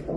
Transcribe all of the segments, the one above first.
In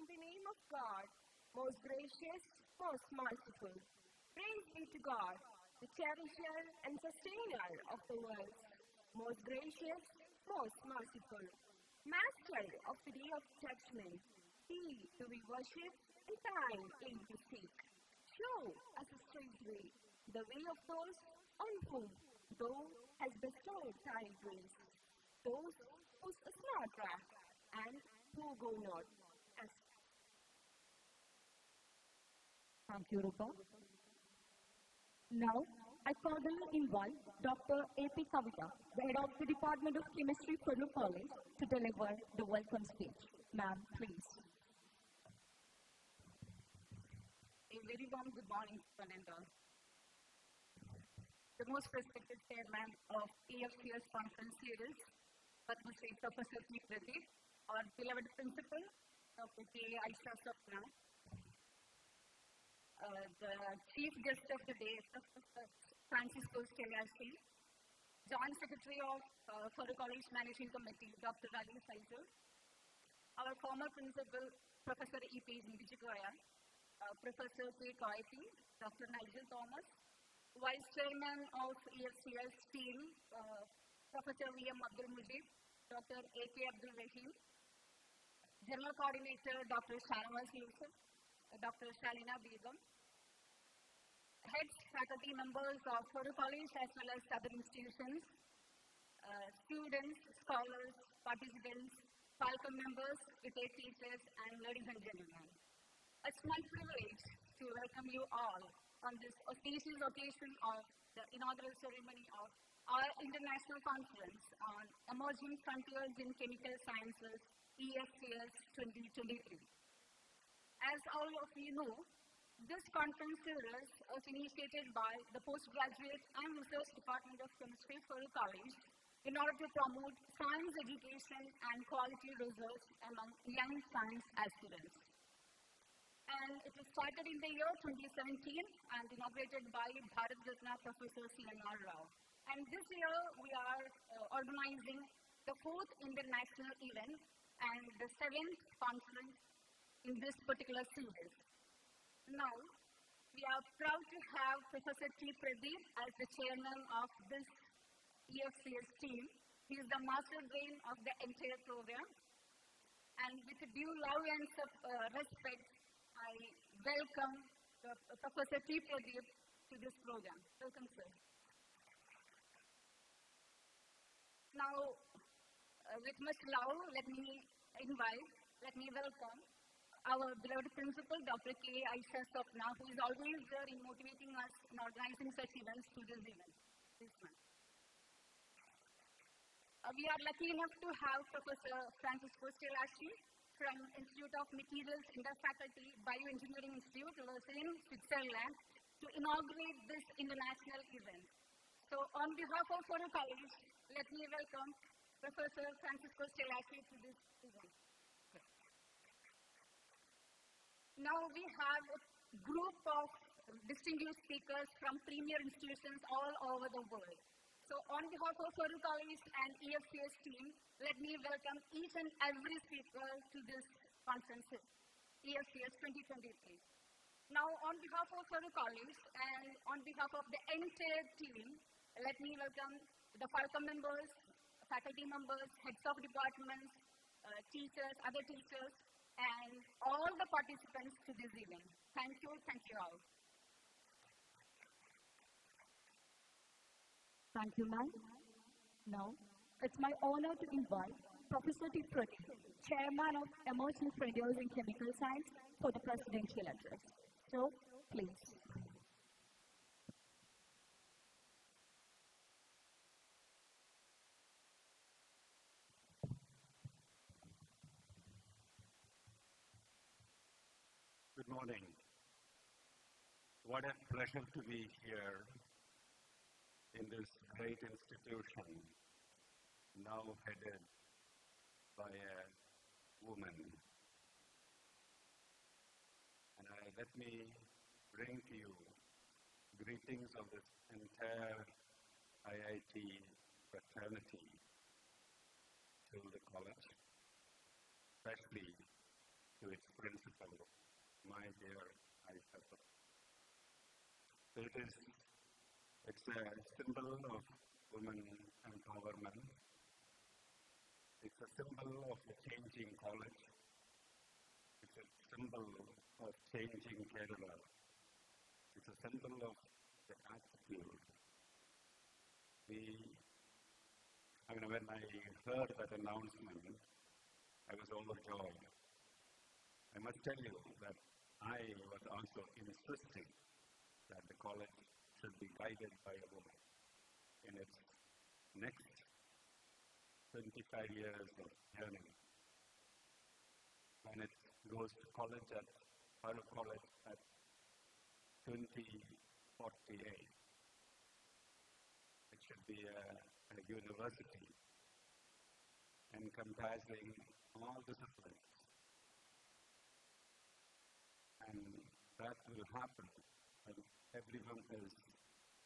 the name of God, most gracious, most merciful, praise be to God, the cherisher and sustainer of the world, most gracious, most merciful, master of the day of judgment, he to be worshipped and time aid to seek. Show us a straight way, the way of those on whom thou hast bestowed thy grace, those whose smart wrath and who go not as. Thank you, Rupa. Now, I cordially invite Dr. A.P. Kavita, the head of the Department of Chemistry, Purdue College, to deliver the welcome speech. Ma'am, please. A very warm good morning, one and all. The most respected chairman of EFCS conference series, Padma Shri Professor T. Pradeep, our beloved principal, Dr. K. Aisha Sapna, the chief guest of the day, Professor Francisco Stelashi, Joint Secretary of Purdue College Managing Committee, Dr. Ravi Faisal, our former principal, Professor E.P. Nijigoya, Professor P. Kaiti, Dr. Nigel Thomas, Vice Chairman of EFCS team, Professor V.M. Abdul Mujib, Dr. A.K. Abdul Rahim, General Coordinator, Dr. Shahnawaz Yusuf, Dr. Shalina Begum, heads, faculty members of Purdue College as well as other institutions, students, scholars, participants, faculty members, retired teachers, and ladies and gentlemen. It's my privilege to welcome you all on this auspicious occasion of the inaugural ceremony of our international conference on Emerging Frontiers in Chemical Sciences, EFCS 2023. As all of you know, this conference series was initiated by the Postgraduate and Research Department of Chemistry, Purdue College, in order to promote science education and quality research among young science aspirants. And it was started in the year 2017 and inaugurated by Bharat Ratna Professor C.N.R. Rao. And this year we are organizing the 4th international event and the 7th conference in this particular series. Now, we are proud to have Professor T. Pradeep as the chairman of this EFCS team. He is the master brain of the entire program. And with due love and respect, I welcome Professor T. Pradeep to this program. Welcome, sir. Now, with much love, let me welcome our beloved principal, Dr. K. Aisha Sapna, who is always there in motivating us in organizing such events to this event. We are lucky enough to have Professor Francisco Stelashi from Institute of Materials in the Faculty Bioengineering Institute, in Switzerland, to inaugurate this international event. So, on behalf of Purdue College, let me welcome Professor Francisco Stelashi to this event. Now we have a group of distinguished speakers from premier institutions all over the world. So on behalf of Farouk College and EFCS team, let me welcome each and every speaker to this conference, EFCS 2023. Now, on behalf of Farouk College and on behalf of the entire team, let me welcome the Falcon members, faculty members, heads of departments, teachers, other teachers, and all the participants to this event. Thank you all. Thank you, ma'am. Now, it's my honor to invite Professor T. Pradeep, Chairman of Emerging Frontiers in Chemical Science, for the presidential address. So, please. Good morning. What a pleasure to be here in this great institution, now headed by a woman. And let me bring to you greetings of this entire IIT fraternity to the college, especially to its principal, my dear Aisha. It's a symbol of women empowerment. It's a symbol of a changing college. It's a symbol of changing Kerala. It's a symbol of the attitude. When I heard that announcement, I was overjoyed. I must tell you that I was also insisting that the college should be guided by a woman in its next 25 years of journey. When it goes to college at Farouk College at 2048, it should be a university encompassing all disciplines. And that will happen when everyone is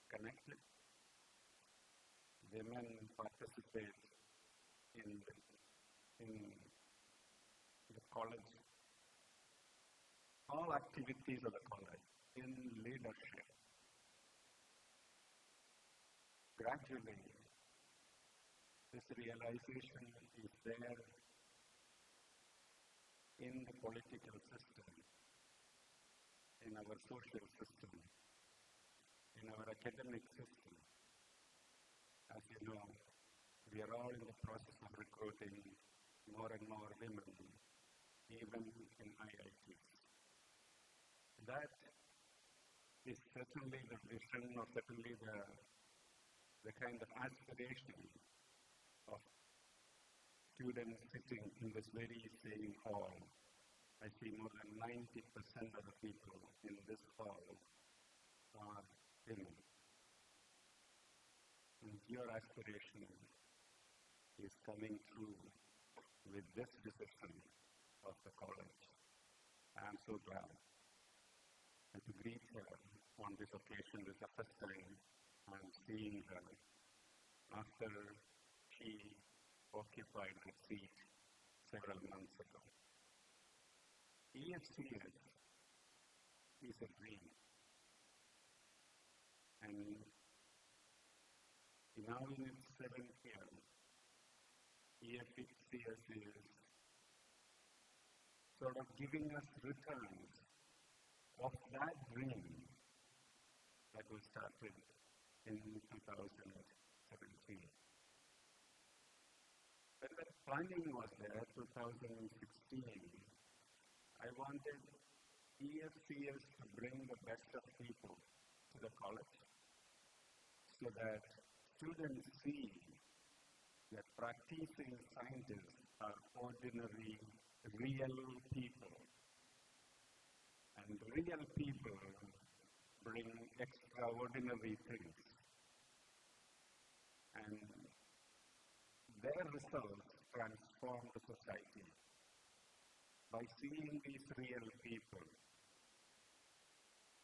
connected. Women participate in the college, all activities of the college, in leadership. Gradually, this realization is there in the political system, in our social system, in our academic system. As you know, we are all in the process of recruiting more and more women, even in IITs. That is certainly the vision, or certainly the kind of aspiration of students sitting in this very same hall. I see more than 90% of the people in this hall are women. And your aspiration is coming through with this decision of the college. I am so glad. And to greet her on this occasion, this is the first time I am seeing her after she occupied her seat several months ago. EFCS is a dream. And now in its 7th year, EFCS is sort of giving us returns of that dream that was started in 2017. When the planning was there, 2016, I wanted EFCS to bring the best of people to the college so that students see that practicing scientists are ordinary, real people. And real people bring extraordinary things. And their results transform the society. By seeing these real people,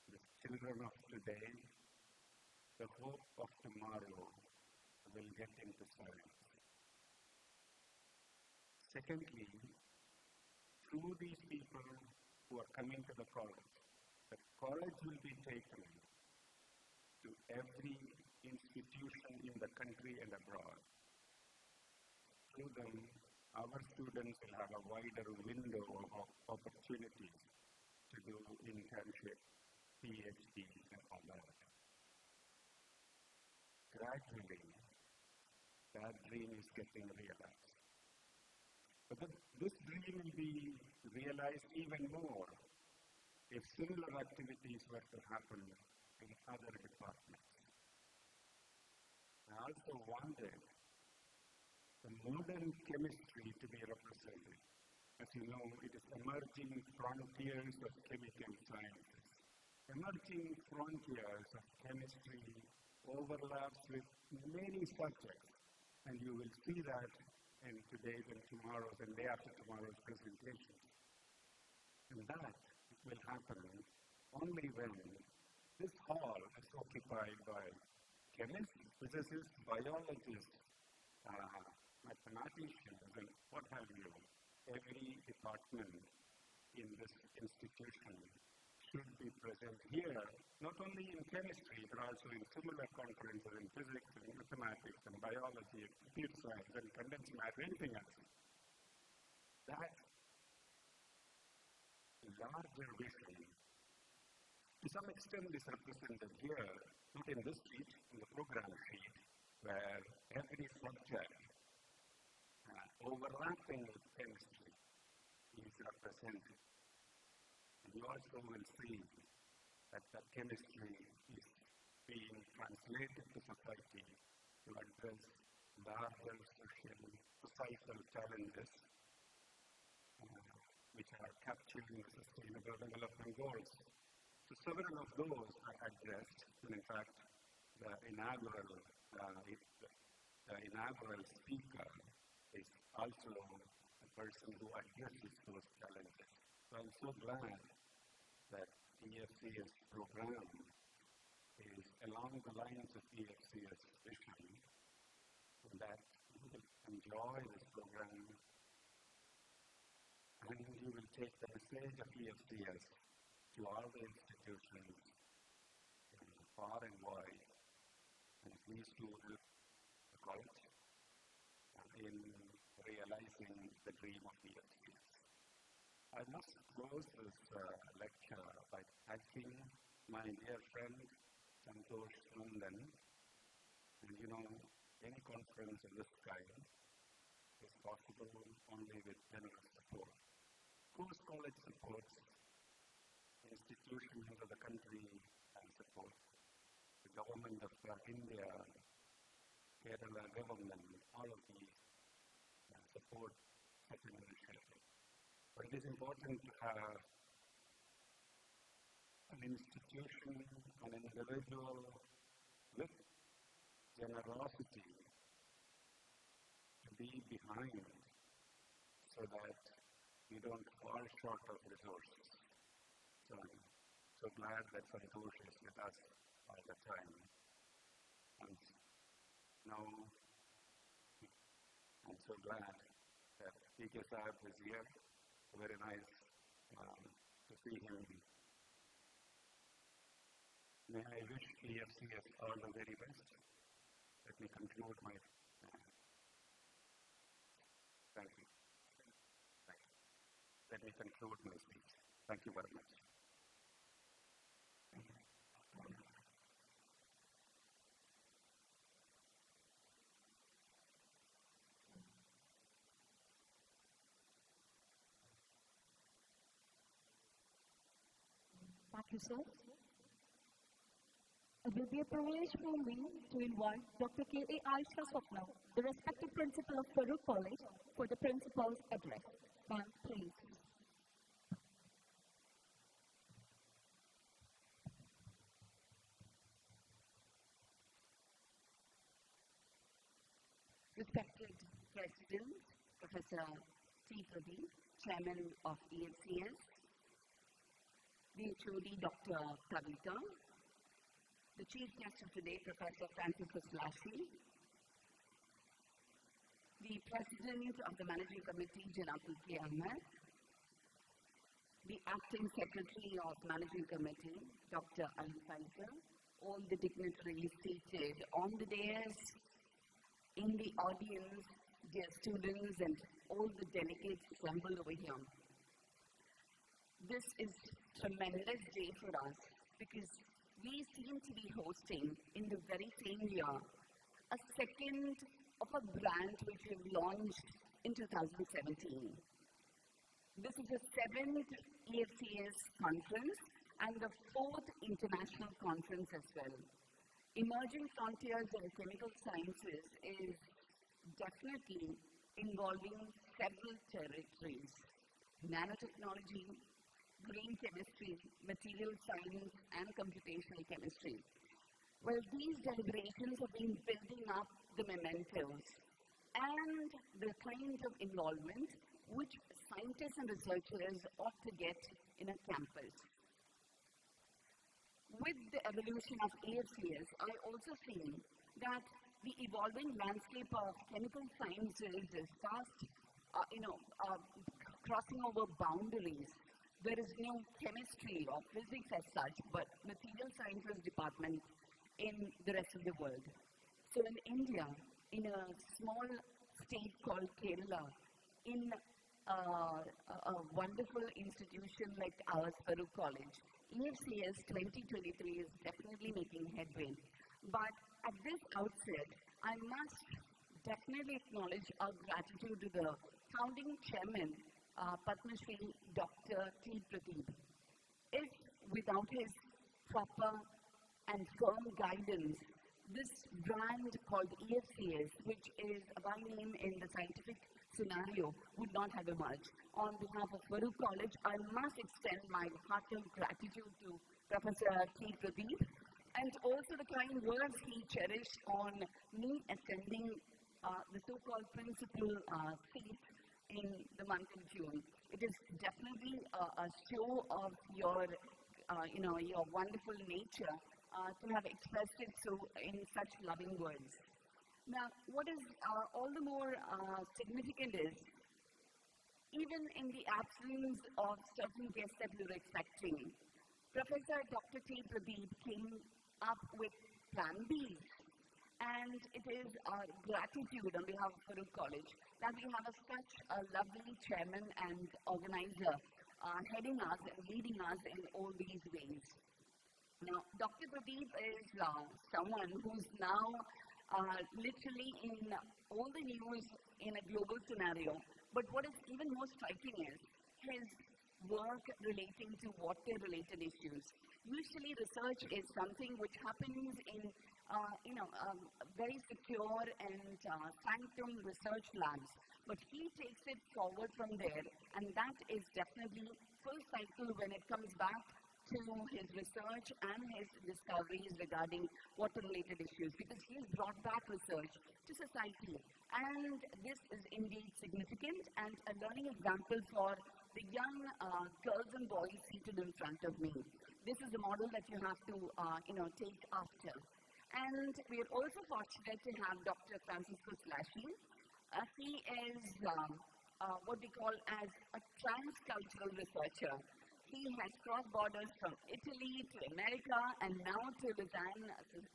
the children children of today, the hope of tomorrow, will get into science. Secondly, through these people who are coming to the college will be taken to every institution in the country and abroad. Through them, our students will have a wider window of opportunities to do internship, PhD, and all that. Gradually, that dream is getting realized. But this dream will be realized even more if similar activities were to happen in other departments. I also wanted the modern chemistry to be represented. As you know, it is emerging frontiers of chemical sciences. Emerging frontiers of chemistry overlaps with many subjects, and you will see that in today's and tomorrow's and day after tomorrow's presentations. And that will happen only when this hall is occupied by chemists, physicists, biologists, mathematicians, and what have you. Every department in this institution should be present here, not only in chemistry, but also in similar conferences in physics and mathematics and biology and computer science and condensed matter, anything else. That larger vision, to some extent, is represented here, not in this sheet, in the program sheet, where every subject overlapping with chemistry is represented. And you also will see that the chemistry is being translated to society to address larger societal challenges which are captured in the Sustainable Development Goals. So several of those are addressed, and in fact, the inaugural speaker is also a person who addresses those challenges. So I'm so glad that EFCS program is along the lines of EFCS vision, and that you will enjoy this program and you will take the message of EFCS to all the institutions far and wide, and please do help the college in realizing the dream of EFCS. I must close this lecture by thanking my dear friend Santosh Nandan. And you know, any conference of this kind is possible only with generous support. Course College supports institutions of the country and supports the government of India, Kerala government, all of these support such an initiative. But it is important to have an institution, an individual with generosity to be behind so that we don't fall short of resources. So I'm so glad that Santosh is with us all the time. And now I'm so glad that PK Saab is here. Very nice to see him. May I wish EFCS all the very best. Let me conclude my thank you. Let me conclude my speech. Thank you very much. Thank you, sir. It will be a privilege for me to invite Dr. K.A. Aisha Swapna, the respected principal of Farooq College, for the principal's address. Ma'am, please. Respected President, Professor T. Pradeep, Chairman of EFCS, the HOD Dr. Kavita, the chief guest of today, Professor Franciscus Lashley, the President of the Managing Committee, Janab P.K. Ahmed, the Acting Secretary of Managing Committee, Dr. Ali Faisal, all the dignitaries seated on the dais, in the audience, dear students, and all the delegates assembled over here. This is a tremendous day for us because we seem to be hosting in the very same year a second of a brand which we launched in 2017. This is the 7th EFCS conference and the 4th international conference as well. Emerging Frontiers in Chemical Sciences is definitely involving several territories: nanotechnology, green chemistry, material science, and computational chemistry. Well, these deliberations have been building up the mementos and the kind of involvement which scientists and researchers ought to get in a campus. With the evolution of AFCS, I also see that the evolving landscape of chemical sciences is fast, crossing over boundaries. There is no chemistry or physics as such, but material sciences department in the rest of the world. So in India, in a small state called Kerala, in a wonderful institution like ours, Farooq College, EFCS 2023 is definitely making headway. But at this outset, I must definitely acknowledge our gratitude to the founding chairman, Padma Shri Dr. T. Pradeep. If without his proper and firm guidance, this brand called EFCS, which is a by name in the scientific scenario, would not have emerged. On behalf of Farooq College, I must extend my heartfelt gratitude to Professor T. Pradeep and also the kind words he cherished on me ascending the so-called principal seat in the month of June. It is definitely a show of your wonderful nature to have expressed it so in such loving words. Now, what is all the more significant is, even in the absence of certain guests that we were expecting, Professor Dr. T. Pradeep came up with Plan B. And it is our gratitude on behalf of Farooq College that we have such a lovely chairman and organizer heading us and leading us in all these ways. Now, Dr. Pradeep is someone who's now literally in all the news in a global scenario. But what is even more striking is his work relating to water-related issues. Usually, research is something which happens in very secure and sanctum research labs. But he takes it forward from there, and that is definitely full cycle when it comes back to his research and his discoveries regarding water-related issues, because he has brought back research to society. And this is indeed significant and a learning example for the young girls and boys seated in front of me. This is a model that you have to, take after. And we are also fortunate to have Dr. Franciscus Lashley. He is what we call as a transcultural researcher. He has crossed borders from Italy to America and now to Lausanne,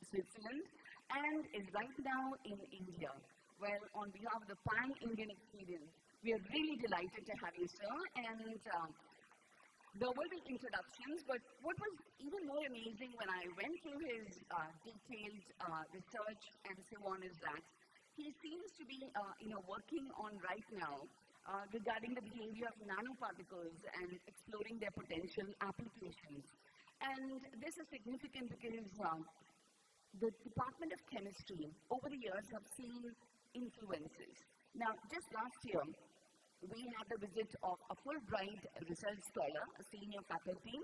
Switzerland, and is right now in India. Well, on behalf of the Pan-Indian experience, we are really delighted to have you, sir. And there will be introductions, but what was even more amazing when I went through his detailed research and so on is that he seems to be working on right now regarding the behavior of nanoparticles and exploring their potential applications. And this is significant because the Department of Chemistry over the years have seen influences. Now, just last year, we had the visit of a Fulbright research scholar, a senior faculty.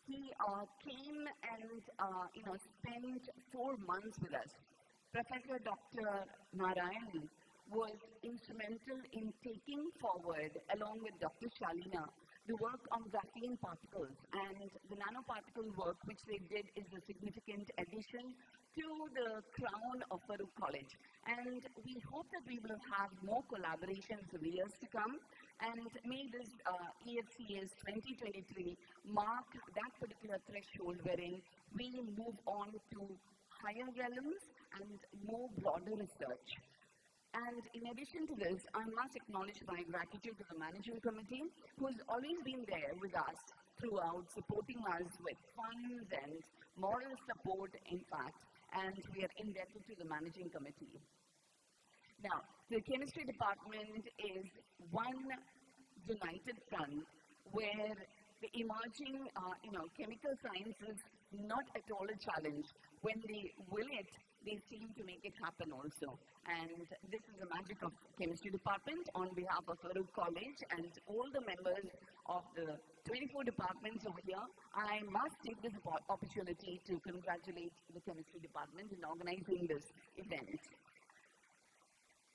He came and spent 4 months with us. Professor Dr. Narayan was instrumental in taking forward, along with Dr. Shalina, the work on graphene particles, and the nanoparticle work which they did is a significant addition to the crown of Farooq College. And we hope that we will have more collaborations in the years to come, and may this EFCS 2023 mark that particular threshold wherein we move on to higher realms and more broader research. And in addition to this, I must acknowledge my gratitude to the management committee, who has always been there with us throughout, supporting us with funds and moral support, in fact, and we are indebted to the managing committee. Now, the chemistry department is one united front where the emerging, chemical science is not at all a challenge. When they will it, they seem to make it happen also. And this is the magic of chemistry department. On behalf of Farooq College and all the members of the 24 departments over here, I must take this opportunity to congratulate the chemistry department in organizing this event.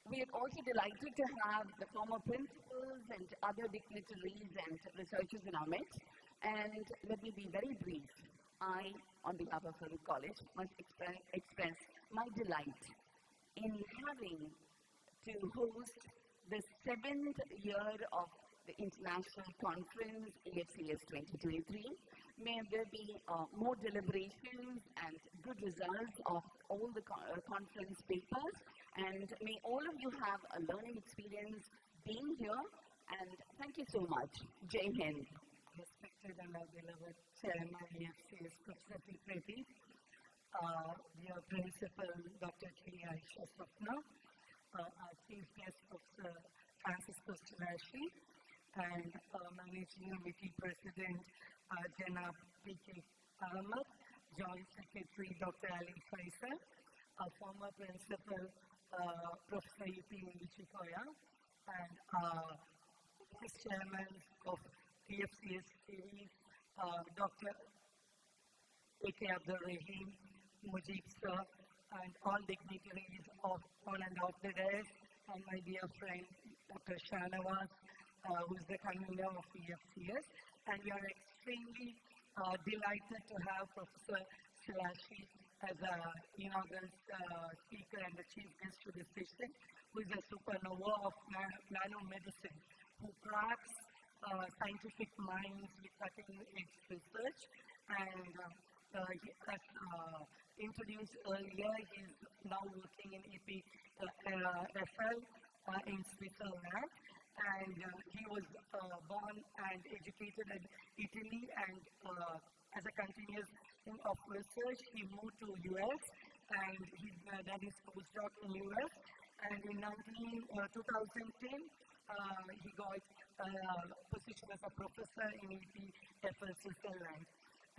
We are also delighted to have the former principals and other dignitaries and researchers in our midst. And let me be very brief. I, on behalf of Farooq College, must express my delight in having to host the 7th year of the International Conference, EFCS 2023. May there be more deliberations and good results of all the conference papers, and may all of you have a learning experience being here, and thank you so much. Jai Hind. Respected and our beloved Chairman EFCS, Professor T. Pradeep, dear Principal Dr. K. Aisha Swapna, our Chief Guest Professor Francisco Stalashi, and Managing Committee President Janab P.K. Ahmed, Joint Secretary Dr. Ali Faisal, our former Principal Professor E.P. Nichikoya, and Vice Chairman of EFCS series, Dr. A.K. Abdul Rahim, Mujib sir, and all dignitaries of on and off the desk, and my dear friend Dr. Shanawaz, who is the convener of EFCS. And we are extremely delighted to have Professor Stalashi as an inaugural speaker and the chief guest to this session, who is a supernova of nanomedicine, who cracks scientific minds with cutting-edge research. And he, as introduced earlier, he is now working in EPFL in Switzerland. And he was born and educated in Italy, and as a continuous of research, he moved to US, and he did his postdoc in US. And in 2010, he got a position as a professor in EPFL Switzerland.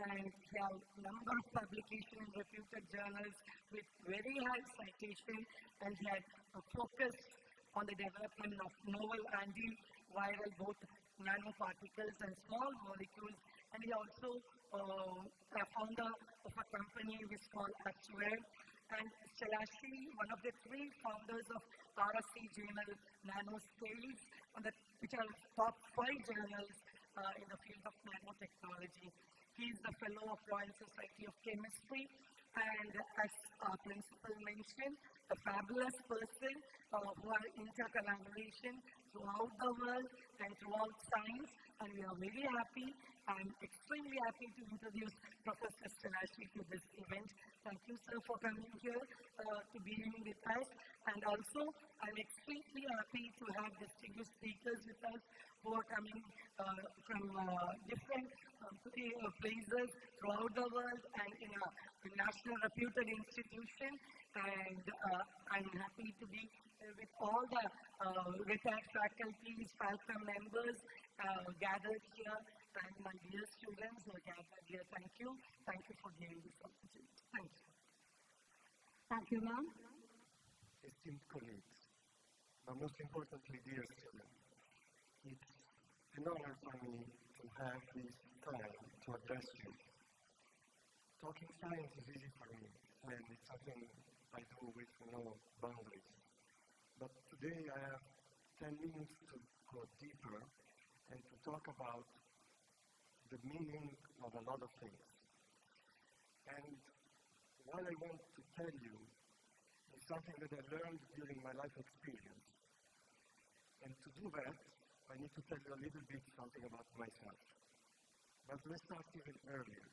And he has a number of publications in reputed journals with very high citation, and he had focused on the development of novel antiviral, both nanoparticles and small molecules. And he also a founder of a company which is called Actuare. And Stalashi, one of the 3 founders of RSC journal Nanoscales, which are top 5 journals in the field of nanotechnology. He is the fellow of Royal Society of Chemistry, and as our principal mentioned, a fabulous person who are intercollaboration throughout the world and throughout science, and we are very happy. I'm extremely happy to introduce Professor Stalashi to this event. Thank you, sir, for coming here to be with us. And also, I'm extremely happy to have distinguished speakers with us who are coming from different places throughout the world and in a national reputed institution. And I'm happy to be with all the retired faculties, Falcon members gathered here, and my dear students who are gathered here. Thank you. Thank you for giving this opportunity. Thank you. Thank you, ma'am. Esteemed colleagues, but most importantly, dear students, it's an honor for me to have this time to address you. Talking science is easy for me, and it's something I do with no boundaries. But today I have 10 minutes to go deeper and to talk about the meaning of a lot of things. And what I want to tell you is something that I learned during my life experience. And to do that, I need to tell you a little bit something about myself. But let's start even earlier.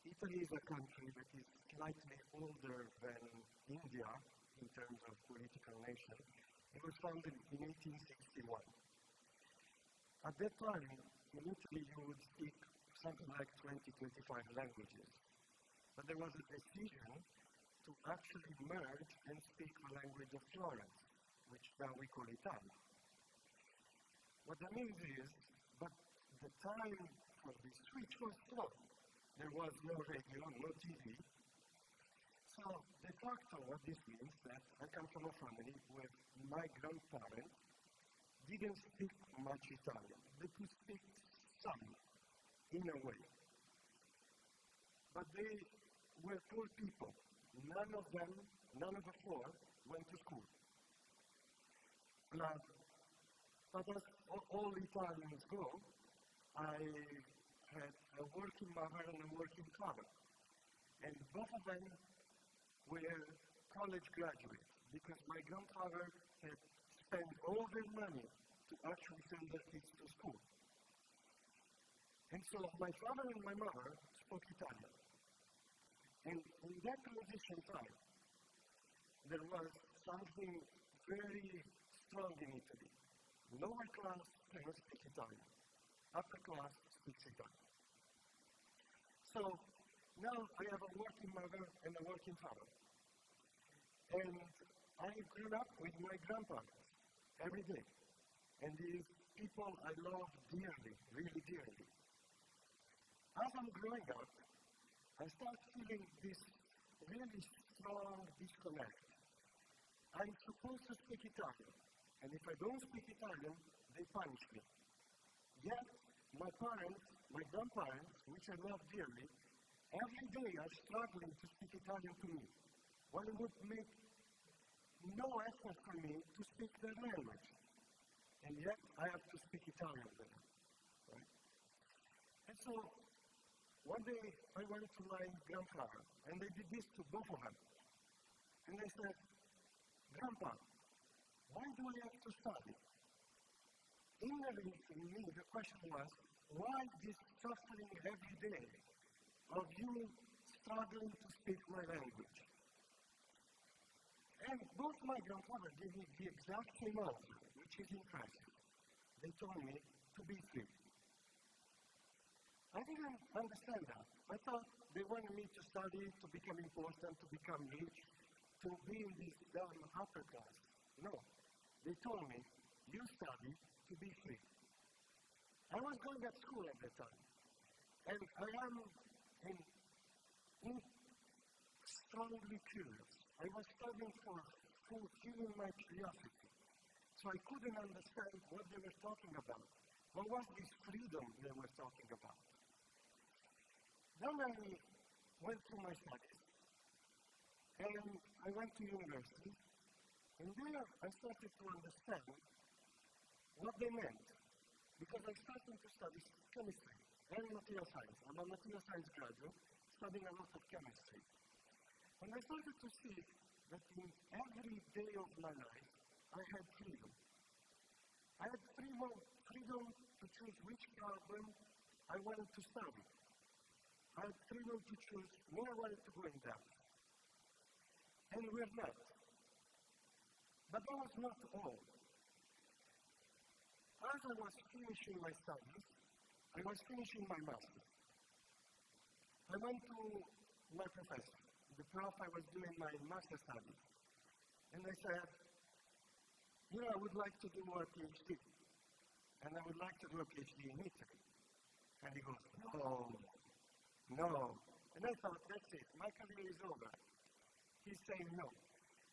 Italy is a country that is slightly older than India in terms of political nation. It was founded in 1861. At that time, in Italy, you would speak something like 20-25 languages. But there was a decision to actually merge and speak the language of Florence, which now we call Italian. What that means is, but the time for the switch was slow. There was no radio, no TV. So, de facto, what this means that I come from a family where my grandparents didn't speak much Italian. They could speak some, in a way. But they were poor people. None of them, none of the four, went to school. But as all Italians go, I had a working mother and a working father. And both of them were college graduates because my grandfather had spent all their money to actually send their kids to school. And so my father and my mother spoke Italian. And in that transition time, there was something very strong in Italy. Lower class cannot speak Italian. Upper class speaks Italian. So now I have a working mother and a working father. And I grew up with my grandparents every day. And these people I love dearly, really dearly. As I'm growing up, I start feeling this really strong disconnect. I'm supposed to speak Italian, and if I don't speak Italian, they punish me. Yet, my parents, my grandparents, which I love dearly, every day are struggling to speak Italian to me. One would make no effort for me to speak their language. And yet, I have to speak Italian with them. Right? And so, one day, I went to my grandfather, and they did this to both of them. And they said, Grandpa, why do I have to study? Innerly in me, the question was, why this suffering every day of you struggling to speak my language? And both my grandfather gave me the exact same answer, which is impressive. They told me to be free. I didn't understand that. I thought they wanted me to study, to become important, to become rich, to be in this dumb upper class. No. They told me, you study to be free. I was going to school at that time. And I am strongly curious. I was studying for fulfilling my curiosity. So I couldn't understand what they were talking about. What was this freedom they were talking about? Then I went through my studies. And I went to university. And there I started to understand what they meant. Because I started to study chemistry and material science. I'm a material science graduate, studying a lot of chemistry. And I started to see that in every day of my life, I had freedom. I had freedom to choose which problem I wanted to study. I had freedom to choose where I wanted to go in depth. And we're not. But that was not all. As I was finishing my studies, I was finishing my master's. I went to my professor, the prof I was doing my master's studies, and I said, I would like to do a PhD, and I would like to do a PhD in Italy. And he goes, no. And I thought, that's it, my career is over. He's saying no.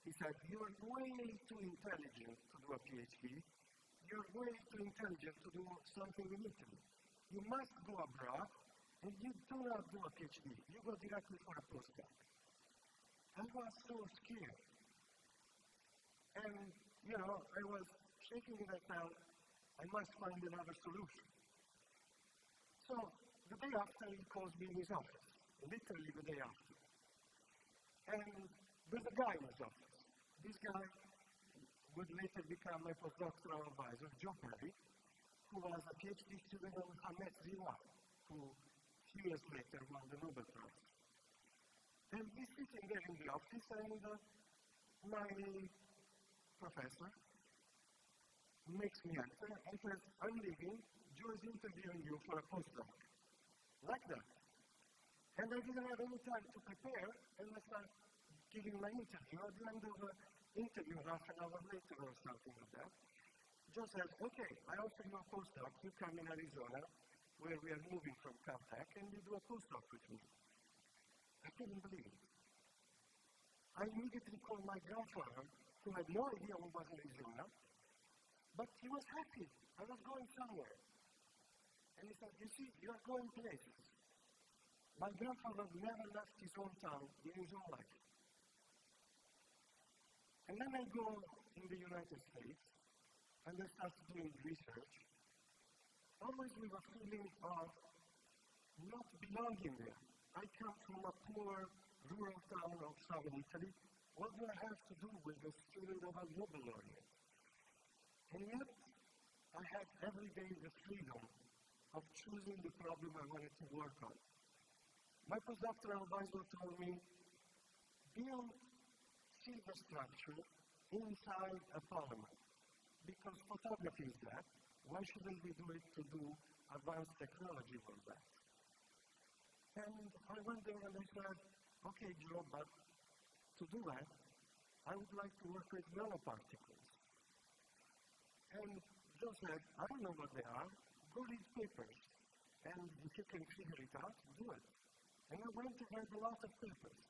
He said, you're way too intelligent to do a PhD. You're way too intelligent to do something in Italy. You must go abroad, and you do not do a PhD. You go directly for a postdoc. I was so scared. And, I was shaking in my mouth. I must find another solution. So the day after, he calls me in his office, literally the day after. And there's a guy in his office. This guy would later become my postdoctoral advisor, Joe Perry, who was a PhD student of Hamet Ziwa, who a few years later won the Nobel Prize. And he's sitting there in the office, and my professor makes me enter and says, I'm leaving, Joe is interviewing you for a postdoc. Like that. And I didn't have any time to prepare, and I start giving my interview. At the end of the interview, half an hour later or something like that, Joe says, okay, I offer you a postdoc. You come in Arizona, where we are moving from Caltech, and you do a postdoc with me. I couldn't believe it. I immediately called my grandfather, who had no idea who was in Arizona, but he was happy. I was going somewhere. And he said, you see, you are going places. My grandfather never left his own town in his own life. And then I go in the United States, and I start doing research, always with a feeling of not belonging there. I come from a poor rural town of southern Italy. What do I have to do with a student of a Nobel laureate? And yet, I had every day the freedom of choosing the problem I wanted to work on. My postdoctoral advisor told me, build silver structure inside a polymer, because photography is that. Why shouldn't we do it to do advanced technology for that? And I went there and I said, okay, Joe, but to do that, I would like to work with nanoparticles. And Joe said, I don't know what they are. Go read papers. And if you can figure it out, do it. And I went to read a lot of papers.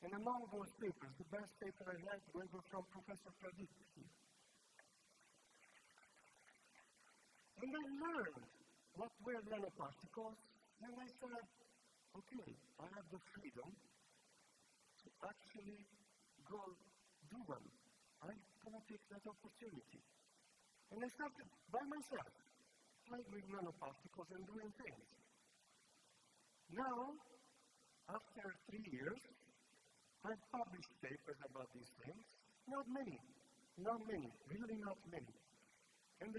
And among those papers, the best paper I read were from Professor Pradeep. And I learned what were nanoparticles, and I said, okay, I have the freedom to actually go do them. I'm going to take that opportunity. And I started by myself, playing with nanoparticles and doing things. Now, after 3 years, I've published papers about these things. Not many, really not many. And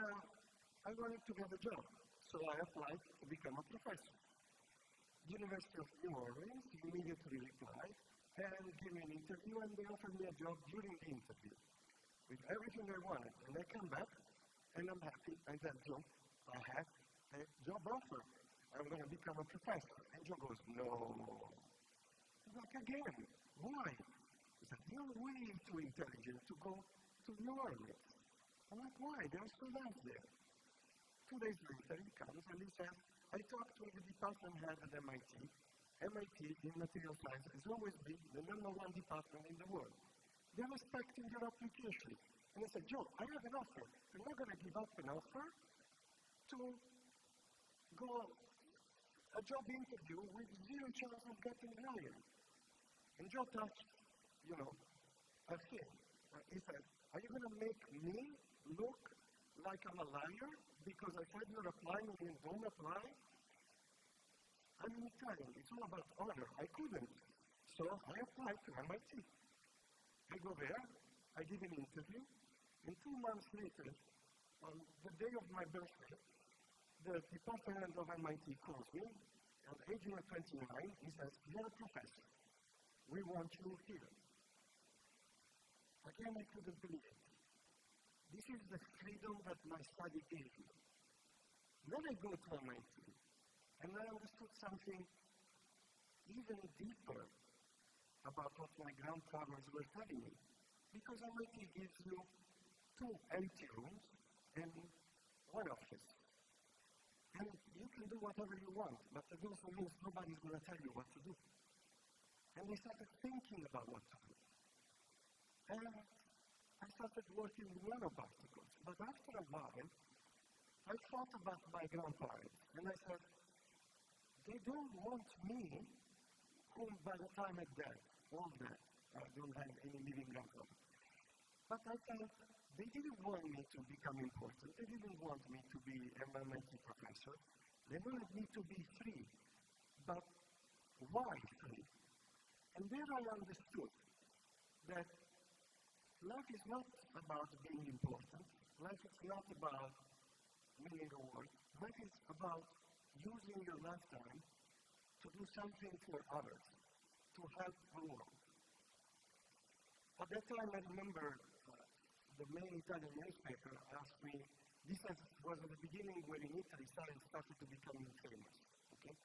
I wanted to get a job, so I applied to become a professor. University of New Orleans immediately replied and gave me an interview, and they offered me a job during the interview with everything I wanted. And I come back, and I'm happy. I said, Joe, I have a job offer. I'm going to become a professor. And Joe goes, no. I'm like, again, why? He said, you're way too intelligent to go to New Orleans. I'm like, why? There are students there. 2 days later, he comes and he says, I talked with the department head at MIT. MIT in material science has always been the #1 department in the world. They're respecting your application. And I said, Joe, I have an offer. I'm not going to give up an offer to go a job interview with 0 chance of getting hired. And Joe touched, a thing. He said, are you going to make me look like I'm a liar because I said you're applying and you don't apply? I'm an Italian. It's all about honor. I couldn't. So I applied to MIT. I go there. I give an interview. And 2 months later, on the day of my birthday, the department head of MIT calls me. At age 29, he says, you're a professor. We want you here. Again, I couldn't believe it. This is the freedom that my study gave me. Then I go to MIT, and I understood something even deeper about what my grandfathers were telling me. Because MIT gives you 2 empty rooms and 1 office. And you can do whatever you want, but it also means nobody's going to tell you what to do. And I started thinking about what to do. And I started working with nanoparticles. But after a while, I thought about my grandparents, and I said, they don't want me, whom by the time I'm dead, all dead, I don't have any living grandfather. But I felt they didn't want me to become important. They didn't want me to be an MIT professor. They wanted me to be free. But why free? And there I understood that life is not about being important. Life is not about winning awards. Life is about using your lifetime to do something for others, to help the world. At that time, I remember the main Italian newspaper asked me, was at the beginning when in Italy science started to become famous, okay?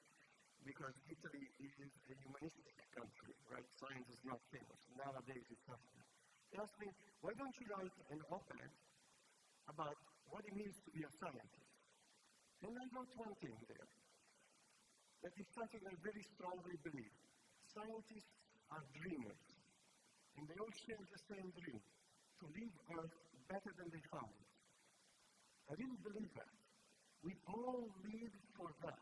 Because Italy is a humanistic country, right? Science is not famous. Nowadays it's not famous. They asked me, why don't you write an op-ed about what it means to be a scientist? And I wrote one thing there. That is something I very strongly believe. Scientists are dreamers. And they all share the same dream, to leave Earth better than they found it. I really believe that. We all live for that.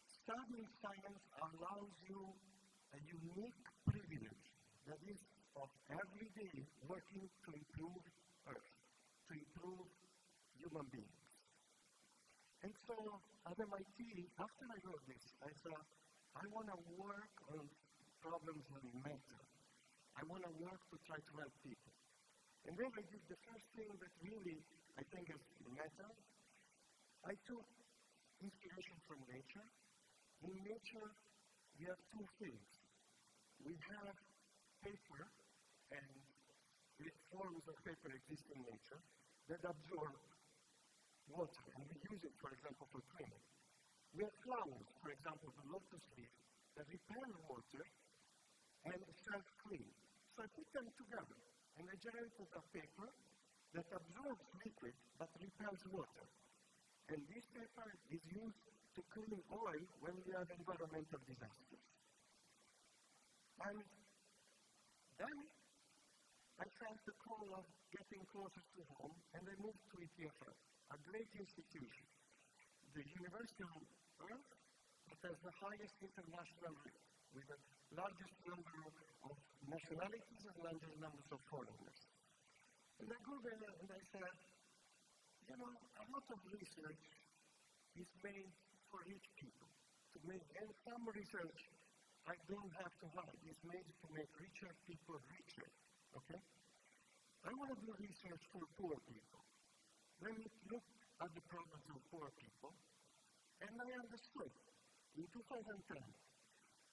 Studying science allows you a unique privilege that is of every day working to improve Earth, to improve human beings. And so at MIT, after I wrote this, I thought, I want to work on problems that matter. I want to work to try to help people. And then I did the first thing that really, I think, is matter. I took inspiration from nature. In nature, we have two things. We have paper, and forms of paper exist in nature that absorb water, and we use it, for example, for cleaning. We have flowers, for example, the lotus leaf, that repel water and self-clean. So I put them together, and I generated a paper that absorbs liquid but repels water. And this paper is used to clean oil when we have environmental disasters. And then I felt the call of getting closer to home, and I moved to EPFL, a great institution. The University of Earth, it has the highest international rate, with the largest number of nationalities and largest numbers of foreigners. And I go there and I said, you know, a lot of research is made for rich people. And some research I don't have to hide. It's made to make richer people richer. Okay? I want to do research for poor people. Let me look at the problems of poor people, and I understood in 2010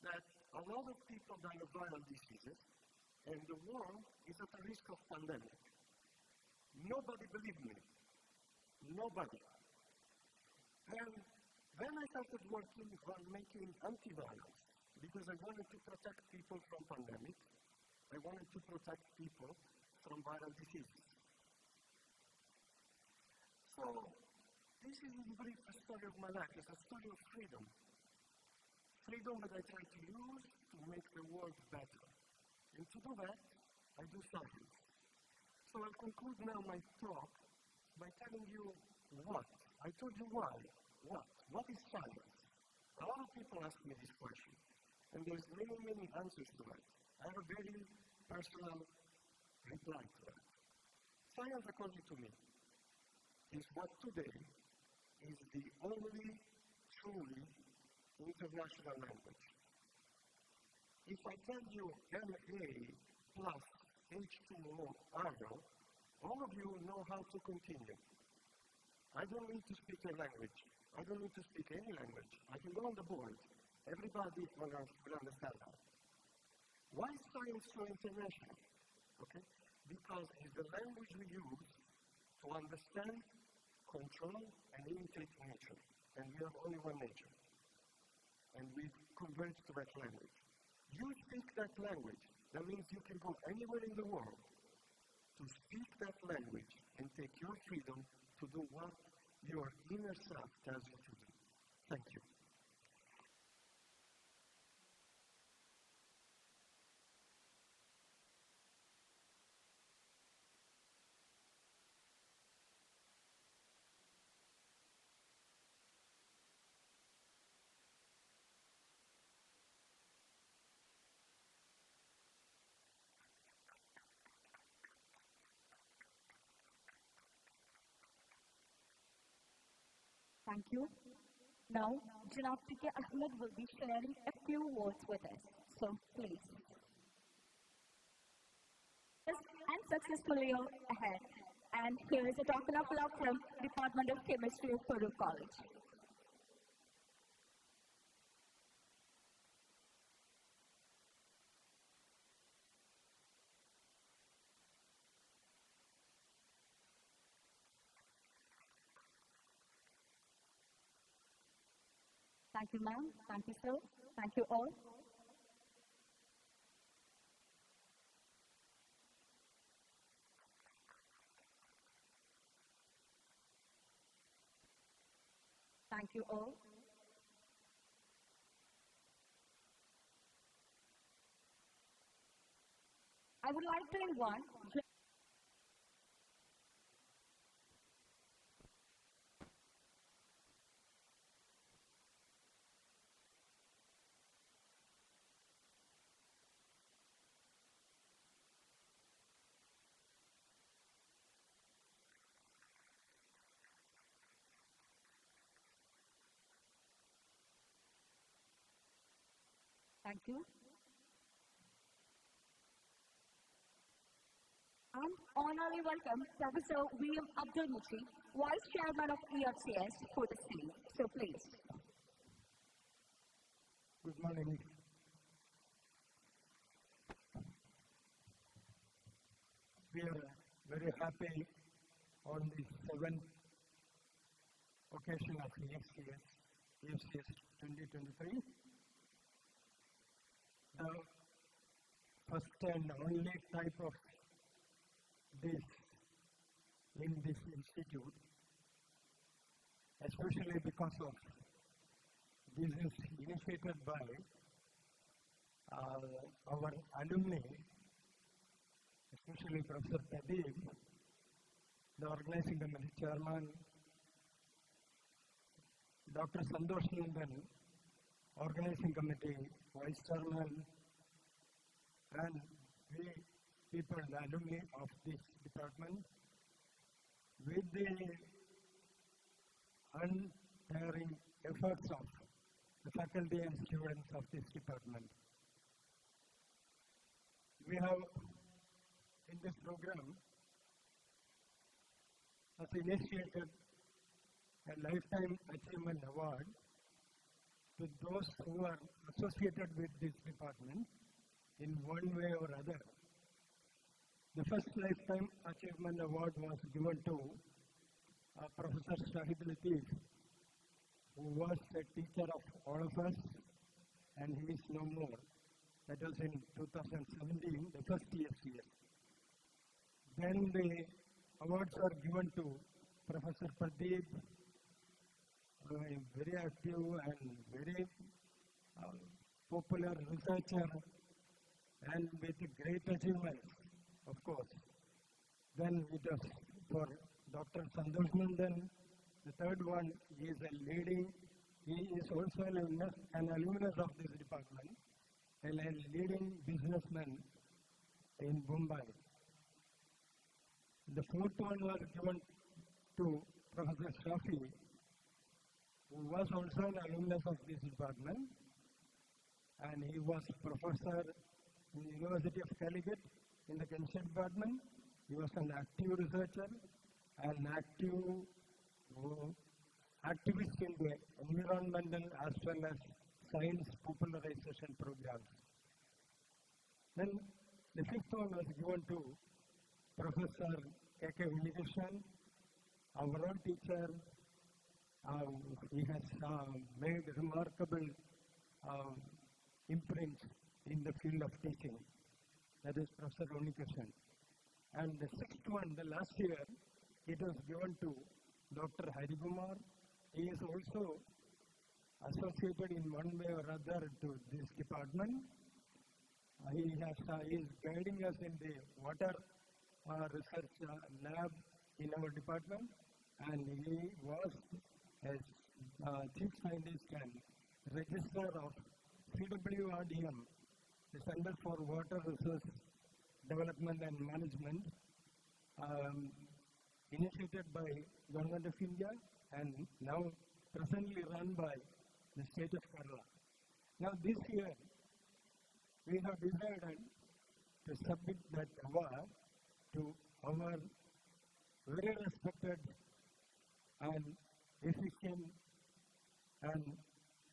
that a lot of people die of viral diseases, and the world is at a risk of pandemic. Nobody believed me. Nobody. And then I started working on making antivirals, because I wanted to protect people from pandemics. I wanted to protect people from viral diseases. So, this is in brief the story of my life. It's a story of freedom. Freedom that I try to use to make the world better. And to do that, I do science. So I'll conclude now my talk by telling you what. I told you why. What? What is science? A lot of people ask me this question, and there's many, many answers to that. I have a very personal reply to that. Science, according to me, is what today is the only truly international language. If I tell you Na plus H2O argon, all of you know how to continue. I don't need to speak a language. I don't need to speak any language. I can go on the board. Everybody will understand that. Why is science so international? Okay? Because it's the language we use to understand, control, and imitate nature. And we have only one nature. And we converge to that language. You speak that language. That means you can go anywhere in the world to speak that language and take your freedom to do what your inner self tells you to do. Thank you. Thank you. Now, Janab T.K. Ahmed will be sharing a few words with us. So, please. And successfully ahead. And here is a token of love from Department of Chemistry of Farooq College. Thank you, ma'am. Thank you, sir. Thank you all. Thank you all. I would like to invite Thank you. And honorably welcome Professor William Abdul Muti, Vice Chairman of EFCS for the scene. So please. Good morning. We are very happy on the 7th occasion of EFCS 2023. The first and only type of this in this institute, especially because of this is initiated by our alumni, especially Professor Pradeep, the organizing committee chairman, Dr. Santosh Nandan, organizing committee vice chairman, and we people, the alumni of this department, with the untiring efforts of the faculty and students of this department. We have in this program has initiated a Lifetime Achievement Award to those who are associated with this department in one way or other. The first Lifetime Achievement Award was given to Professor Shahid Latif, who was a teacher of all of us, and he is no more. That was in 2017, the first EFCS. Then the awards were given to Professor Pradeep, a very active and very popular researcher, and with great achievements, of course. Then it was for Dr. Santosh Nandan. The third one is a leading, he is also an alumnus of this department, and a leading businessman in Mumbai. The fourth one was given to Professor Shafi, who was also an alumnus of this department, and he was professor in the University of Calicut in the chemistry department. He was an active researcher and activist in the environmental as well as science popularization programs. Then the fifth one was given to Professor K.K. Unikrishnan, our own teacher. He has made remarkable imprints in the field of teaching. That is Professor Unikrishnan. And the sixth one, the last year, it was given to Dr. Hari Kumar. He is also associated in one way or other to this department. He is guiding us in the water research lab in our department, and he was as chief scientist and registrar of CWRDM, the Center for Water Research Development and Management, initiated by Government of India and now presently run by the state of Kerala. Now this year, we have decided to submit that award to our very respected and efficient and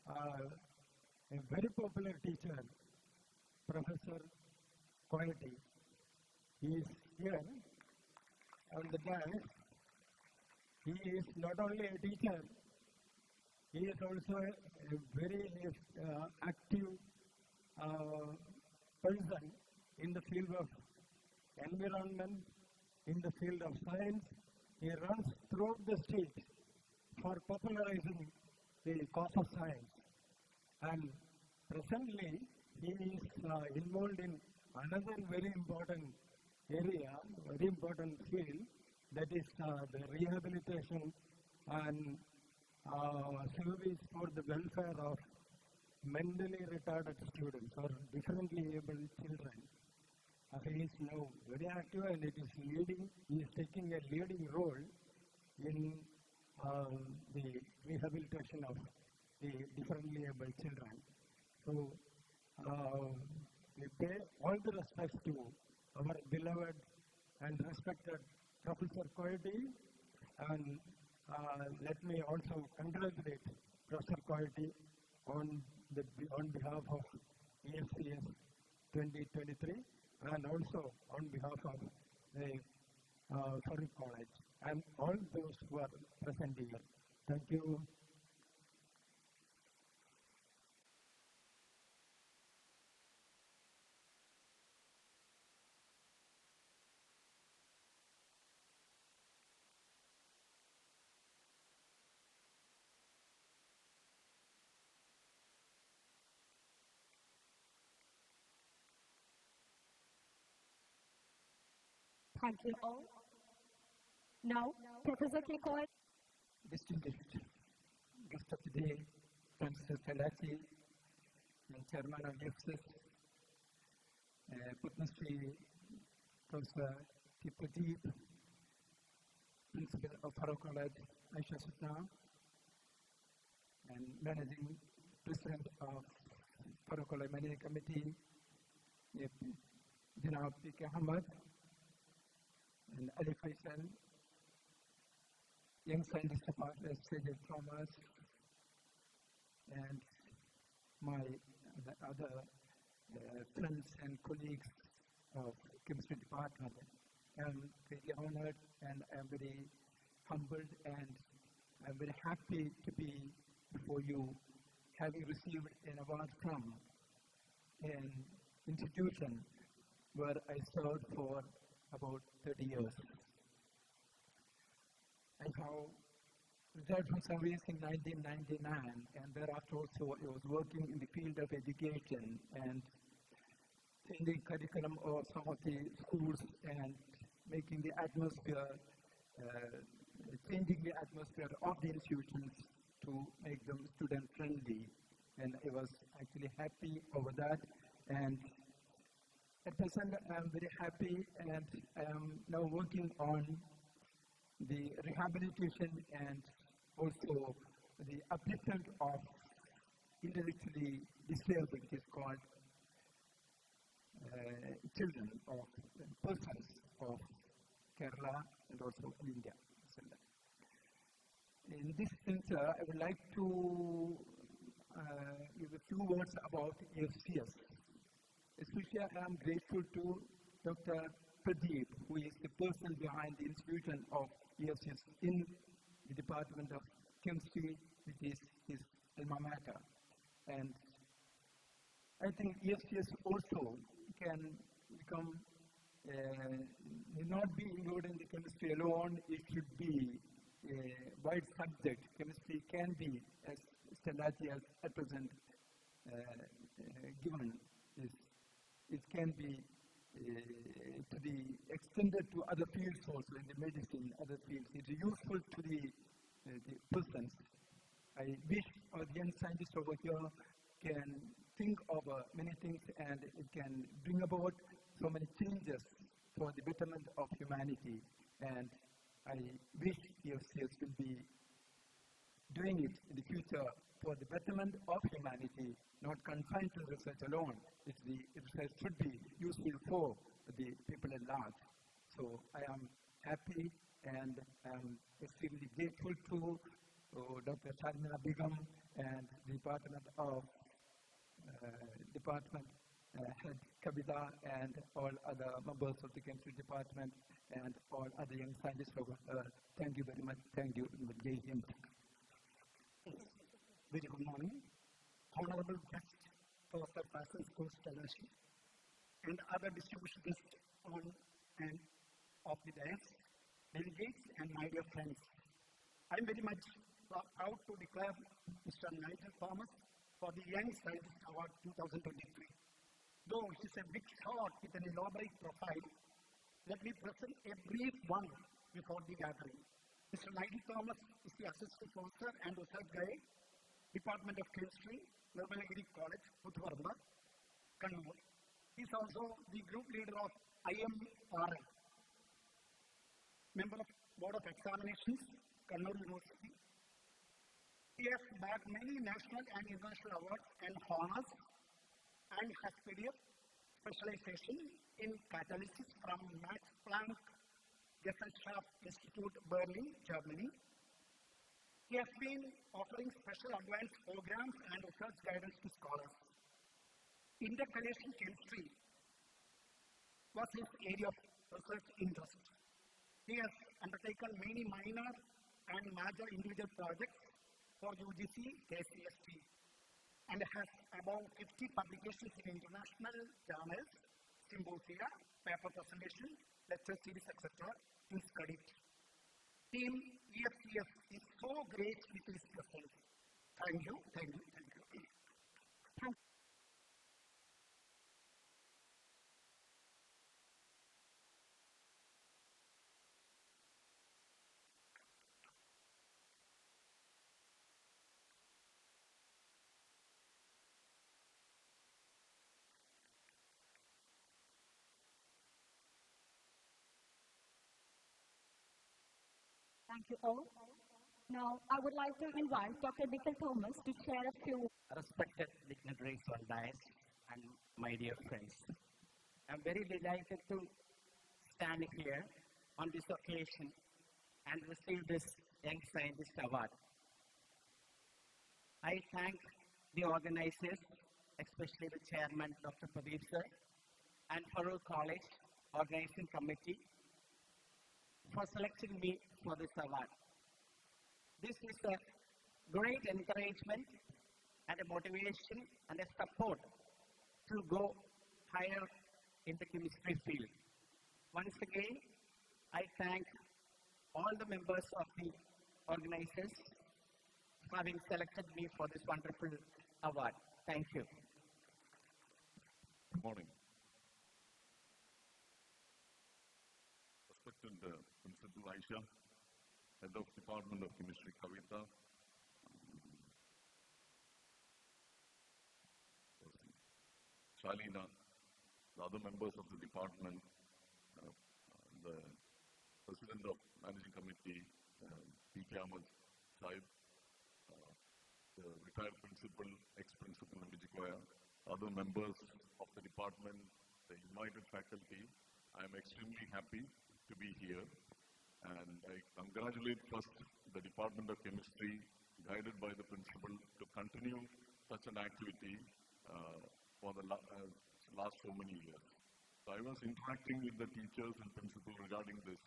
a very popular teacher, Professor Koyati. He is here on the dais. He is not only a teacher, he is also a very active person in the field of environment, in the field of science. He runs throughout the state for popularizing the cause of science. And presently, he is involved in another very important area, very important field, that is the rehabilitation and service for the welfare of mentally retarded students or differently able children. He is now very active and he is taking a leading role in the rehabilitation of the differently able children. So we pay all the respects to our beloved and respected Professor Koyati, and let me also congratulate Professor Koyati on behalf of EFCS 2023 and also on behalf of the Farooq College and all those who are present here. Thank you. Thank you all. Now, Professor Kikoy. Distinguished guest of the day, Francis Kalati, and Chairman of EFSIS, Putnasri Professor T. Pradeep, Principal of Farooq College, Aisha Sutna, and Managing President of Farooq College Managing Committee, Janab P.K. Ahmad, and Ali Faisal, Young Scientist Department, Sajid Thomas, and my other friends and colleagues of Chemistry Department. I'm very honored and I'm very humbled and I'm very happy to be before you, having received an award from an institution where I served for about 30 years. I have retired from service in 1999, and thereafter also I was working in the field of education and changing curriculum of some of the schools and making the atmosphere, changing the atmosphere of the institutions to make them student friendly. And I was actually happy over that. And at present, I'm very happy and I am now working on the rehabilitation and also the upliftment of intellectually disabled, it is called children of persons of Kerala and also in India. In this sense, I would like to give a few words about EFCS. Especially, I am grateful to Dr. Pradeep, who is the person behind the institution of EFCS in the Department of Chemistry, which is his alma mater. And I think EFCS also can become, not be involved in the chemistry alone, it should be a wide subject. Chemistry can be, as Stellati has at present given, it can be to be extended to other fields also, in the medicine, other fields. It is useful to the persons. I wish our young scientists over here can think of many things and it can bring about so many changes for the betterment of humanity. And I wish EFCS will be doing it in the future for the betterment of humanity, not confined to research alone. The research should be useful for the people at large. So I am happy and am extremely grateful to Dr. Sharmila Begum and the department head Kavita and all other members of the chemistry department and all other young scientists. Thank you very much. Thank you. Jai Hind. Very good morning. Honorable guest, Professor Parsons Course Fellowship, and other distinguished guests on and off the dais, delegates, and my dear friends. I am very much proud to declare Mr. Nigel Thomas for the Young Scientist Award 2023. Though it is a big shot with an elaborate profile, let me present a brief one before the gathering. Mr. Nigel Thomas is the Assistant Professor and Research Guide, Department of Chemistry, Nirmalagiri College, Puthuvarma, Kannur. He is also the group leader of IMRL, member of Board of Examinations, Kannur University. He has bagged many national and international awards and honors and has studied specialization in catalysis from Max Planck Gesellschaft Institute, Berlin, Germany. He has been offering special advanced programs and research guidance to scholars. Intercalation chemistry was his area of research interest. He has undertaken many minor and major individual projects for UGC, KCST, and has about 50 publications in international journals, symposia, paper presentation, lecture series, etc. in studied. Team EFCS is so great with his presence. Thank you, thank you, thank you. Thank you all. Now, I would like to invite Dr. Nikhil Thomas to share a few. Respected dignitaries on dais and my dear friends, I'm very delighted to stand here on this occasion and receive this Young Scientist Award. I thank the organizers, especially the chairman, Dr. Pradeep sir, and Farooq College organizing committee for selecting me for this award. This is a great encouragement and a motivation and a support to go higher in the chemistry field. Once again, I thank all the members of the organizers for having selected me for this wonderful award. Thank you. Good morning. Respected Principal Aisha, Head of Department of Chemistry Kavita, Shalina, the other members of the department, the President of Managing Committee, P.K. Ahmed Saib, the retired principal, ex-principal Vijikoya, other members of the department, the invited faculty. I am extremely happy to be here, and I congratulate first the Department of Chemistry, guided by the principal, to continue such an activity for the last so many years. So I was interacting with the teachers and principal regarding this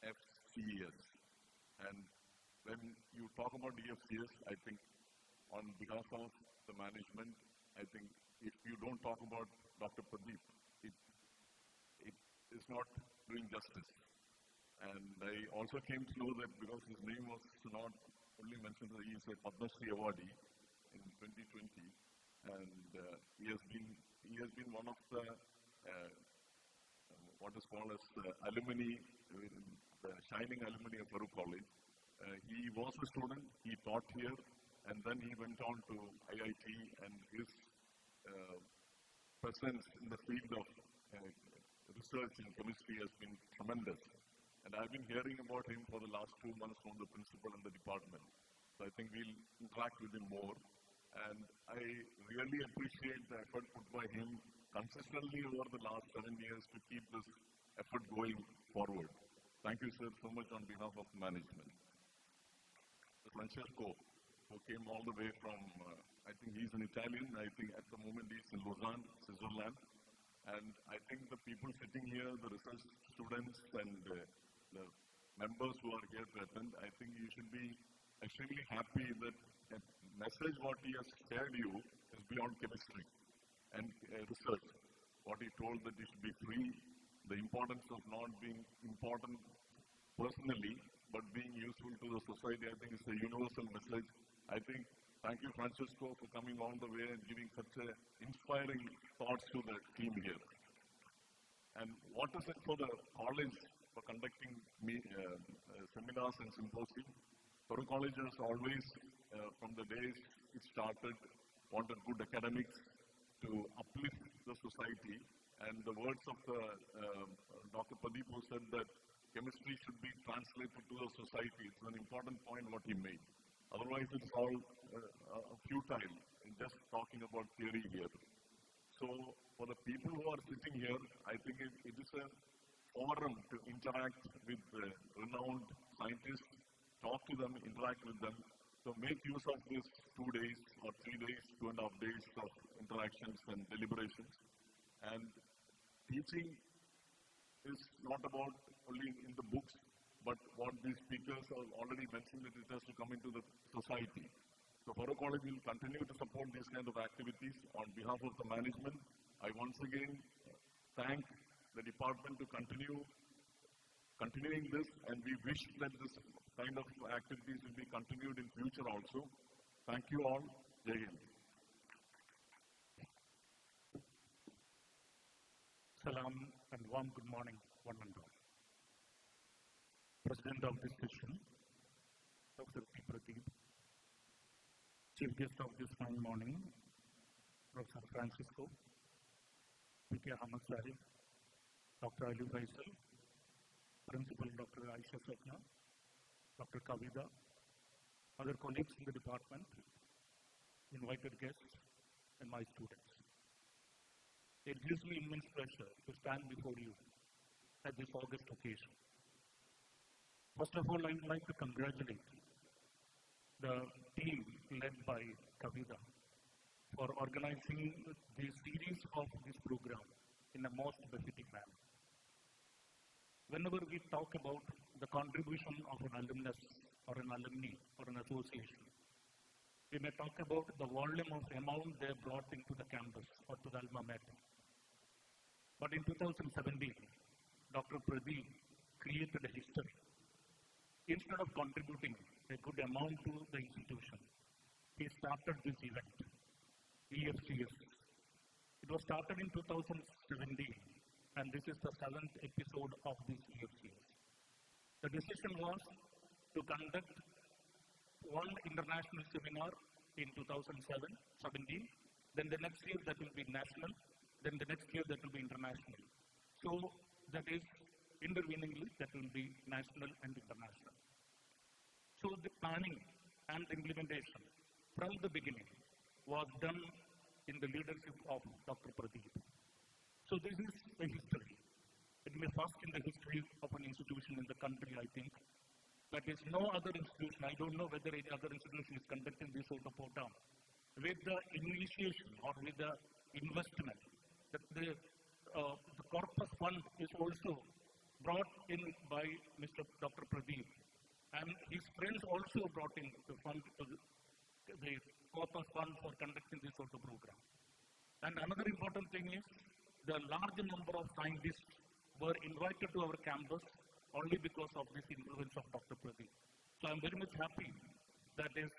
EFCS, and when you talk about EFCS, I think on behalf of the management, I think if you don't talk about Dr. Pradeep, it is not doing justice. And I also came to know that because his name was not only mentioned, that he is a Padma Shri awardee in 2020, and he has been one of the what is called as the alumni, the shining alumni of Farooq College. He was a student, he taught here, and then he went on to IIT, and his presence in the field of research in chemistry has been tremendous. And I've been hearing about him for the last 2 months from the principal and the department. So I think we'll interact with him more. And I really appreciate the effort put by him consistently over the last 7 years to keep this effort going forward. Thank you, sir, so much on behalf of management. Francesco, who came all the way from, I think he's an Italian, I think at the moment he's in Lausanne, Switzerland. And I think the people sitting here, the research students and the members who are here to attend, I think you should be extremely happy that a message what he has shared you is beyond chemistry and research. What he told that you should be free, the importance of not being important personally, but being useful to the society, I think it's a universal message. I think, thank you, Francisco, for coming all the way and giving such a inspiring thoughts to the team here. And what is it for the college for conducting seminars and symposium? Peru College has always, from the days it started, wanted good academics to uplift the society. And the words of Dr. Pradeep, who said that chemistry should be translated to the society. It's an important point what he made. Otherwise, it's all futile in just talking about theory here. So, for the people who are sitting here, I think it is a forum to interact with renowned scientists, talk to them, interact with them. So, make use of these 2 days or 3 days, 2.5 days of interactions and deliberations. And teaching is not about only in the books, but what these speakers have already mentioned, that it has to come into the society. So Peru College will continue to support these kind of activities. On behalf of the management, I once again thank the department to continuing this, and we wish that this kind of activities will be continued in future also. Thank you all. Jai Hind. Salam and warm good morning, one and all. President of this session, Dr. P. Pradeep, Chief Guest of this fine morning, Professor Francisco, P.K. Ahmad Sahib, Dr. Ali Faisal, Principal Dr. Aisha Sapna, Dr. Kavida, other colleagues in the department, invited guests, and my students. It gives me immense pleasure to stand before you at this August occasion. First of all, I would like to congratulate the team led by Kavida for organizing the series of this program in a most befitting manner. Whenever we talk about the contribution of an alumnus or an alumni or an association, we may talk about the volume of amount they brought into the campus or to the alma mater. But in 2017, Dr. Pradeep created a history. Instead of contributing a good amount to the institution, he started this event, EFCS. It was started in 2017, and this is the 7th episode of this EFCS. The decision was to conduct one international seminar in 2017, then the next year that will be national, then the next year that will be international. So that is interveningly that will be national and international. So the planning and implementation from the beginning was done in the leadership of Dr. Pradeep. So this is a history. It may be first in the history of an institution in the country, I think. But there's no other institution, I don't know whether any other institution is conducting this sort of program with the initiation or with the investment. The corpus fund is also brought in by Mr. Dr. Pradeep, and his friends also brought in the fund, the corpus fund for conducting this sort of program. And another important thing is the large number of scientists were invited to our campus only because of this influence of Dr. Pradeep. So I'm very much happy that is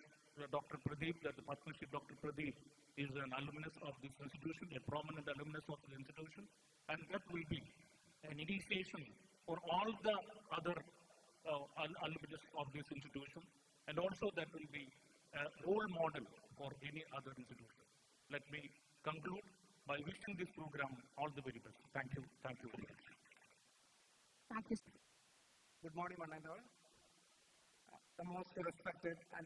Dr. Pradeep, that the partnership Dr. Pradeep is an alumnus of this institution, a prominent alumnus of the institution, and that will be an initiation for all the other alumnus of this institution, and also that will be a role model for any other institution. Let me conclude by wishing this program all the very best. Thank you. Thank you very much. Thank you. Good morning, one and all. The most respected and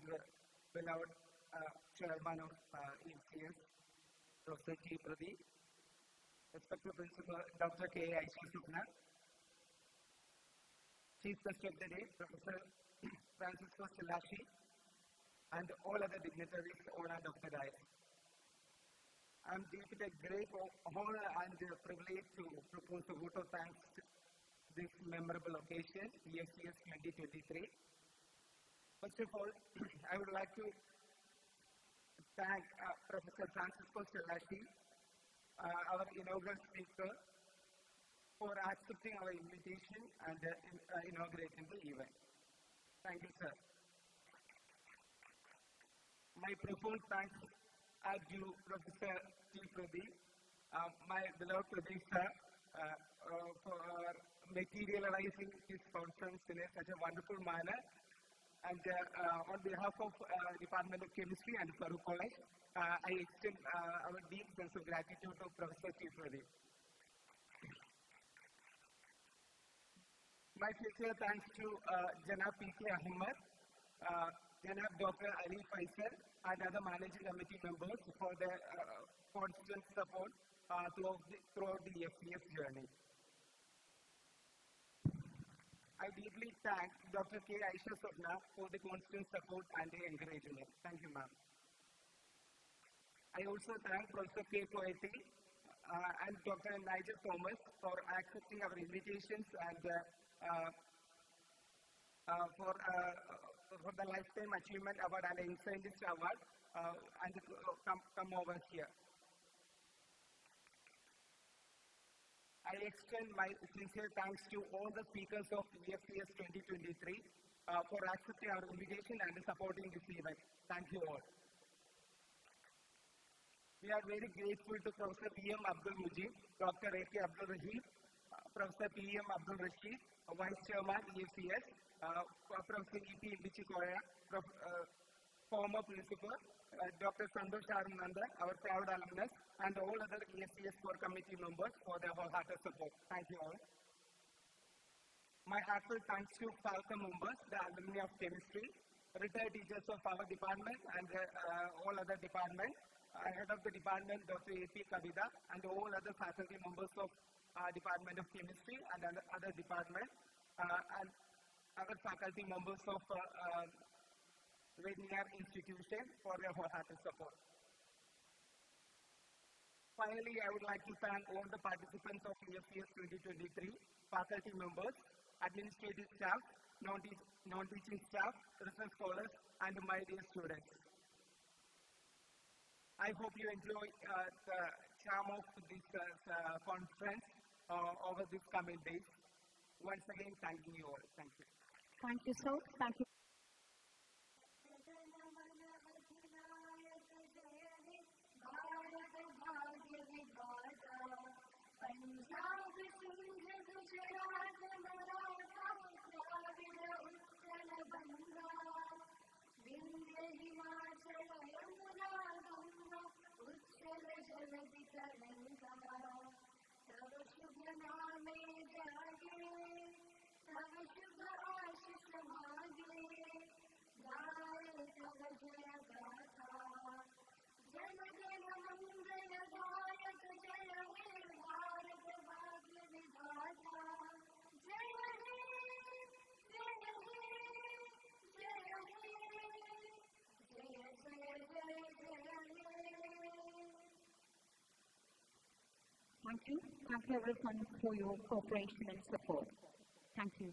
beloved chairman of ECS, Professor T. Pradeep, respected Principal Dr. K. Aisha Supna, Chief Guest of the Day, Professor Francisco Silashi, and all other dignitaries on and of the dais. I am deep in a great honor and privilege to propose a vote of thanks to this memorable occasion, EFCS 2023. First of all, I would like to thank Professor Francisco Silashi, our inaugural speaker, for accepting our invitation and inaugurating the event. Thank you, sir. My profound thanks are due Professor T. Pradeep, my beloved Pradeep sir, for materializing this conference in such a wonderful manner. And on behalf of Department of Chemistry and Farooq College, I extend our deep sense of gratitude to Professor T. Pradeep. My sincere thanks to Janab P.K. Ahmed, Janab Dr. Ali Faisal, and other managing committee members for their constant support throughout the FCS journey. I deeply thank Dr. K. Aisha Supna for the constant support and the encouragement. Thank you, ma'am. I also thank Professor K. Poeti and Dr. Nigel Thomas for accepting our invitations and for the Lifetime Achievement Award and the Incentives Award and come over here. I extend my sincere thanks to all the speakers of EFCS 2023 for accepting our invitation and supporting this event. Thank you all. We are very grateful to Professor P.M. Abdul Mujib, Dr. A.K. Abdul Rahim, Professor P.M. Abdul Rashid, Vice Chairman EFCS, Professor E.P. Indichikoya, former Principal, Dr. Santosh Arunanda, our proud alumnus, and all other EFCS core committee members for their wholehearted support. Thank you all. My heartfelt thanks to FALCA members, the alumni of chemistry, retired teachers of our department and all other departments, head of the department, Dr. A.P. Kavida, and all other faculty members of Department of Chemistry and other departments, and other faculty members of Rainier Institution for their wholehearted support. Finally, I would like to thank all the participants of EFCS 2023, faculty members, administrative staff, non-teaching staff, research scholars, and my dear students. I hope you enjoy the charm of this conference over these coming days. Once again, thanking you all. Thank you. Thank you, sir. Thank you. Thank you. Thank you everyone for your cooperation and support. Thank you.